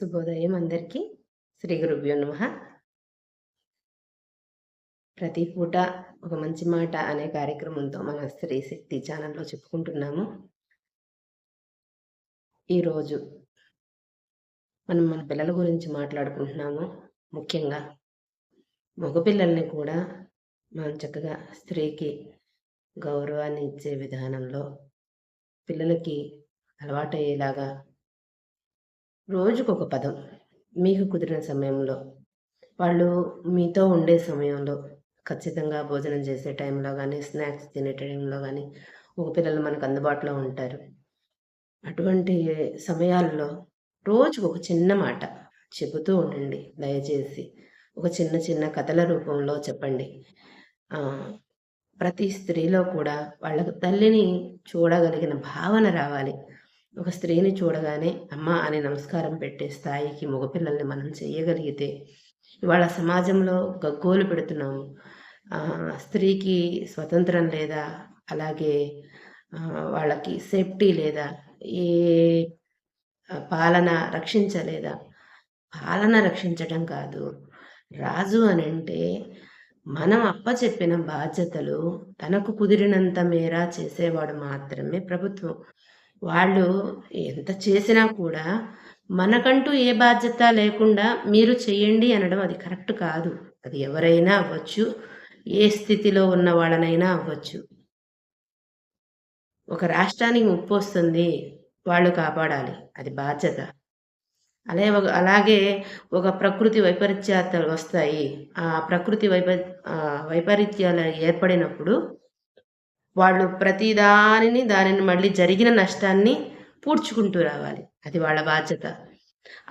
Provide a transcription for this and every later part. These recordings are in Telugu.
శుభోదయం అందరికీ. శ్రీ గురుభ్యో నమః. ప్రతి పూట ఒక మంచి మాట అనే కార్యక్రమంతో మన స్త్రీ శక్తి ఛానల్‌లో చెప్పుకుంటున్నాము. ఈరోజు మనం మన పిల్లల గురించి మాట్లాడుకుంటున్నాము. ముఖ్యంగా మగపిల్లల్ని కూడా మనం చక్కగా స్త్రీకి గౌరవాన్ని ఇచ్చే విధానంలో పిల్లలకి అలవాటయ్యేలాగా రోజుకొక పదం మీకు కుదిరిన సమయంలో వాళ్ళు మీతో ఉండే సమయంలో ఖచ్చితంగా భోజనం చేసే టైంలో గానీ, స్నాక్స్ తినే టైంలో గానీ, పిల్లలు మనకు అందుబాటులో ఉంటారు. అటువంటి సమయాల్లో రోజుకొక చిన్న మాట చెబుతూ ఉండండి దయచేసి. ఒక చిన్న చిన్న కథల రూపంలో చెప్పండి. ప్రతి స్త్రీలో కూడా వాళ్ళ తల్లిని చూడగలిగిన భావన రావాలి. ఒక స్త్రీని చూడగానే అమ్మ అని నమస్కారం పెట్టే స్థాయికి మగపిల్లల్ని మనం చేయగలిగితే ఇవాళ సమాజంలో గగ్గోలు పెడుతున్నాము. స్త్రీకి స్వతంత్రం లేదా, అలాగే వాళ్ళకి సేఫ్టీ లేదా, ఏ పాలన రక్షించలేదా? పాలన రక్షించడం కాదు. రాజు అనంటే మనం అప్పచెప్పిన బాధ్యతలు తనకు కుదిరినంత మేర చేసేవాడు మాత్రమే ప్రభుత్వం. వాళ్ళు ఎంత చేసినా కూడా మనకంటూ ఏ బాధ్యత లేకుండా మీరు చెయ్యండి అనడం అది కరెక్ట్ కాదు. అది ఎవరైనా అవ్వచ్చు, ఏ స్థితిలో ఉన్న వాళ్ళనైనా అవ్వచ్చు. ఒక రాష్ట్రానికి ముప్పు వస్తుంది, వాళ్ళు కాపాడాలి, అది బాధ్యత. అలాగే ఒక ప్రకృతి వైపరీత్యాలు వస్తాయి. ఆ ప్రకృతి వైపరీత్యాలు ఏర్పడినప్పుడు వాళ్ళు దానిని మళ్ళీ జరిగిన నష్టాన్ని పూడ్చుకుంటూ రావాలి. అది వాళ్ళ బాధ్యత.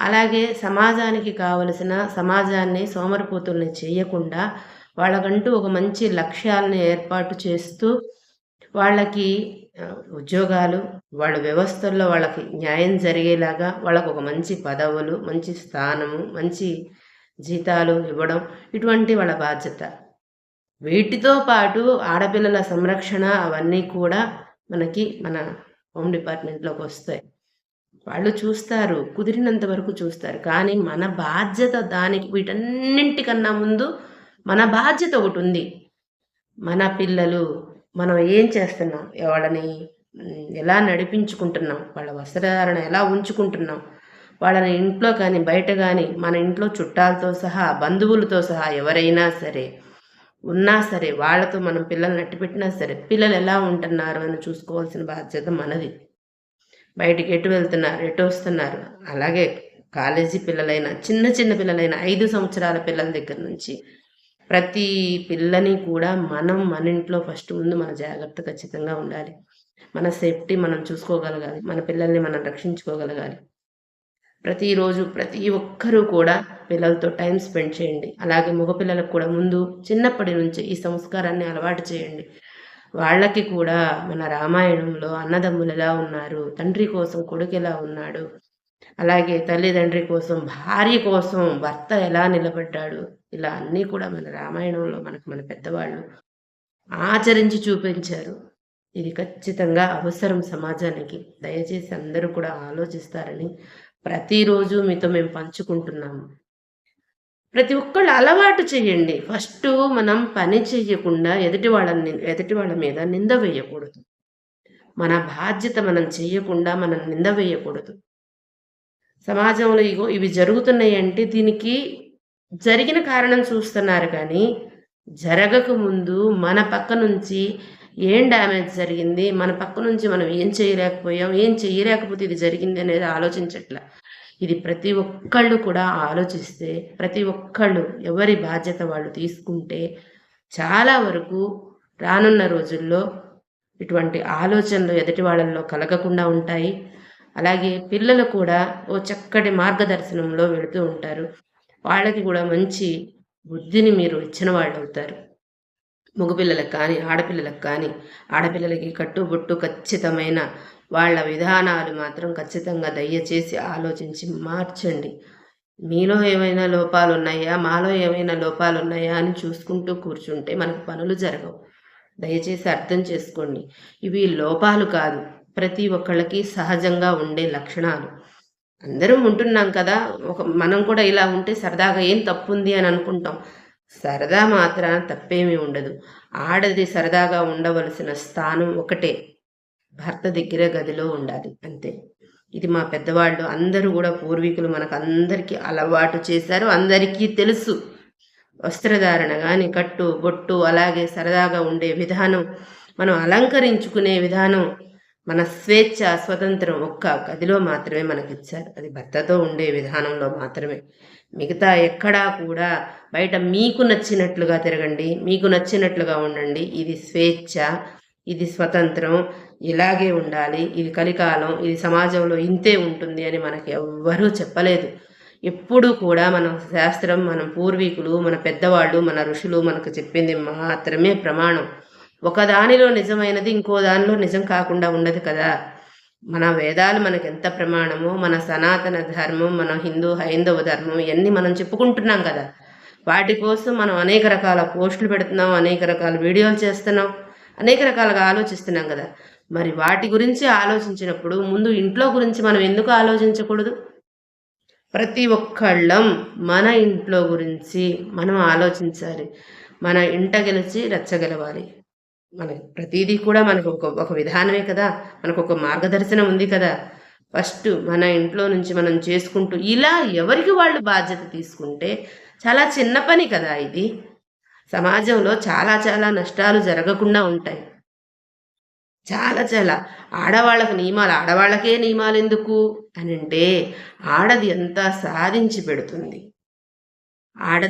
అలాగే సమాజానికి కావలసిన సమాజాన్ని సోమరిపోతుల్ని చేయకుండా వాళ్ళకంటూ ఒక మంచి లక్ష్యాలను ఏర్పాటు చేస్తూ వాళ్ళకి ఉద్యోగాలు, వాళ్ళ వ్యవస్థల్లో వాళ్ళకి న్యాయం జరిగేలాగా వాళ్ళకు ఒక మంచి పదవులు, మంచి స్థానము, మంచి జీతాలు ఇవ్వడం, ఇటువంటి వాళ్ళ బాధ్యత. వీటితో పాటు ఆడపిల్లల సంరక్షణ అవన్నీ కూడా మనకి మన హోమ్ డిపార్ట్మెంట్లోకి వస్తాయి. వాళ్ళు చూస్తారు, కుదిరినంత వరకు చూస్తారు. కానీ మన బాధ్యత దానికి వీటన్నింటికన్నా ముందు మన బాధ్యత ఒకటి ఉంది. మన పిల్లలు మనం ఏం చేస్తున్నాం, వాళ్ళని ఎలా నడిపించుకుంటున్నాం, వాళ్ళ వస్త్రధారణ ఎలా ఉంచుకుంటున్నాం, వాళ్ళని ఇంట్లో కానీ బయట కానీ మన ఇంట్లో చుట్టాలతో సహా బంధువులతో సహా ఎవరైనా సరే ఉన్నా సరే వాళ్ళతో మనం పిల్లల్ని అట్టిపెట్టినా సరే పిల్లలు ఎలా ఉంటున్నారు అని చూసుకోవాల్సిన బాధ్యత మనది. బయటికి ఎటు వెళ్తున్నారు, ఎటు వస్తున్నారు, అలాగే కాలేజీ పిల్లలైనా చిన్న చిన్న పిల్లలైనా 5 సంవత్సరాల పిల్లల దగ్గర నుంచి ప్రతి పిల్లని కూడా మనం మన ఇంట్లో ఫస్ట్ ముందు మన జాగ్రత్త ఖచ్చితంగా ఉండాలి. మన సేఫ్టీ మనం చూసుకోగలగాలి, మన పిల్లల్ని మనం రక్షించుకోగలగాలి. ప్రతిరోజు ప్రతి ఒక్కరూ కూడా పిల్లలతో టైం స్పెండ్ చేయండి. అలాగే మగపిల్లలకు కూడా ముందు చిన్నప్పటి నుంచి ఈ సంస్కారాన్ని అలవాటు చేయండి. వాళ్ళకి కూడా మన రామాయణంలో అన్నదమ్ములు ఎలా ఉన్నారు, తండ్రి కోసం కొడుకు ఎలా ఉన్నాడు, అలాగే తల్లిదండ్రి కోసం భార్య కోసం భర్త ఎలా నిలబడ్డాడు, ఇలా అన్నీ కూడా మన రామాయణంలో మన పెద్దవాళ్ళు ఆచరించి చూపించారు. ఇది ఖచ్చితంగా అవసరం సమాజానికి. దయచేసి అందరూ కూడా ఆలోచిస్తారని ప్రతిరోజు మీతో మేము పంచుకుంటున్నాము. ప్రతి ఒక్కళ్ళు అలవాటు చేయండి. ఫస్ట్ మనం పని చెయ్యకుండా ఎదుటి వాళ్ళ మీద నింద వేయకూడదు. మన బాధ్యత మనం చెయ్యకుండా మనం నింద వేయకూడదు. సమాజంలో ఇవి జరుగుతున్నాయి అంటే దీనికి జరిగిన కారణం చూస్తున్నారు, కానీ జరగక ముందు మన పక్క నుంచి ఏం డ్యామేజ్ జరిగింది, మన పక్క నుంచి మనం ఏం చేయలేకపోయాం, ఏం చేయలేకపోతే ఇది జరిగింది అనేది ఆలోచించట్లా. ఇది ప్రతి ఒక్కళ్ళు కూడా ఆలోచిస్తే, ప్రతి ఒక్కళ్ళు ఎవరి బాధ్యత వాళ్ళు తీసుకుంటే చాలా వరకు రానున్న రోజుల్లో ఇటువంటి ఆలోచనలు ఎదుటి వాళ్ళల్లో కలగకుండా ఉంటాయి. అలాగే పిల్లలు కూడా ఓ చక్కటి మార్గదర్శనంలో వెళుతూ ఉంటారు. వాళ్ళకి కూడా మంచి బుద్ధిని మీరు ఇచ్చిన వాళ్ళు అవుతారు. మగపిల్లలకు కానీ ఆడపిల్లలకు కానీ, ఆడపిల్లలకి కట్టుబొట్టు ఖచ్చితమైన వాళ్ళ విధానాలు మాత్రం ఖచ్చితంగా దయచేసి ఆలోచించి మార్చండి. మీలో ఏమైనా లోపాలు ఉన్నాయా, మాలో ఏమైనా లోపాలు ఉన్నాయా అని చూసుకుంటూ కూర్చుంటే మనకు పనులు జరగవు. దయచేసి అర్థం చేసుకోండి. ఇవి లోపాలు కాదు, ప్రతి ఒక్కళ్ళకి సహజంగా ఉండే లక్షణాలు. అందరం ఉంటున్నాం కదా! మనం కూడా ఇలా ఉంటే సరదాగా ఏం తప్పుంది అని అనుకుంటాం. సరదా మాత్రాన తప్పేమీ ఉండదు. ఆడది సరదాగా ఉండవలసిన స్థానం ఒకటే. భర్త దగ్గర గదిలో ఉండాలి అంతే. ఇది మా పెద్దవాళ్ళు అందరూ గూడా పూర్వీకులు మనకందరికీ అలవాటు చేశారు. అందరికీ తెలుసు. వస్త్రధారణ గాని, కట్టు, బొట్టు అలాగే సరదాగా ఉండే విధానం, మనం అలంకరించుకునే విధానం, మన స్వేచ్ఛ, స్వతంత్రం ఒక్క గదిలో మాత్రమే మనకిచ్చారు. అది భర్తతో ఉండే విధానంలో మాత్రమే. మిగతా ఎక్కడా కూడా బయట మీకు నచ్చినట్లుగా తిరగండి, మీకు నచ్చినట్లుగా ఉండండి. ఇది స్వేచ్ఛ, ఇది స్వతంత్రం, ఇలాగే ఉండాలి, ఇది కలికాలం, ఇది సమాజంలో ఇంతే ఉంటుంది అని మనకి ఎవ్వరూ చెప్పలేదు. ఎప్పుడూ కూడా మనం శాస్త్రం, మన పూర్వీకులు, మన పెద్దవాళ్ళు, మన ఋషులు మనకు చెప్పింది మాత్రమే ప్రమాణం. ఒకదానిలో నిజమైనది ఇంకో దానిలో నిజం కాకుండా ఉండదు కదా! మన వేదాలు మనకెంత ప్రమాణమో, మన సనాతన ధర్మం, మన హిందూ, హైందవ ధర్మం ఇయన్నీ మనం చెప్పుకుంటున్నాం కదా! వాటి కోసం మనం అనేక రకాల పోస్టులు పెడుతున్నాం, అనేక రకాల వీడియోలు చేస్తున్నాం, అనేక రకాలుగా ఆలోచిస్తున్నాం కదా! మరి వాటి గురించి ఆలోచించినప్పుడు ముందు ఇంట్లో గురించి మనం ఎందుకు ఆలోచించకూడదు? ప్రతి ఒక్కళ్ళం మన ఇంట్లో గురించి మనం ఆలోచించాలి. మన ఇంట గెలిచి రచ్చ గెలవాలి. మనకి ప్రతీదీ కూడా మనకు ఒక విధానమే కదా! మనకొక మార్గదర్శనం ఉంది కదా! ఫస్ట్ మన ఇంట్లో నుంచి మనం చేసుకుంటూ ఇలా ఎవరికి వాళ్ళు బాధ్యత తీసుకుంటే చాలా చిన్న పని కదా ఇది. సమాజంలో చాలా చాలా నష్టాలు జరగకుండా ఉంటాయి. చాలా చాలా. ఆడవాళ్ళకి నియమాలు ఆడవాళ్ళకే నియమాలెందుకు అనంటే, ఆడది ఎంత సాధించి పెడుతుంది. ఆడ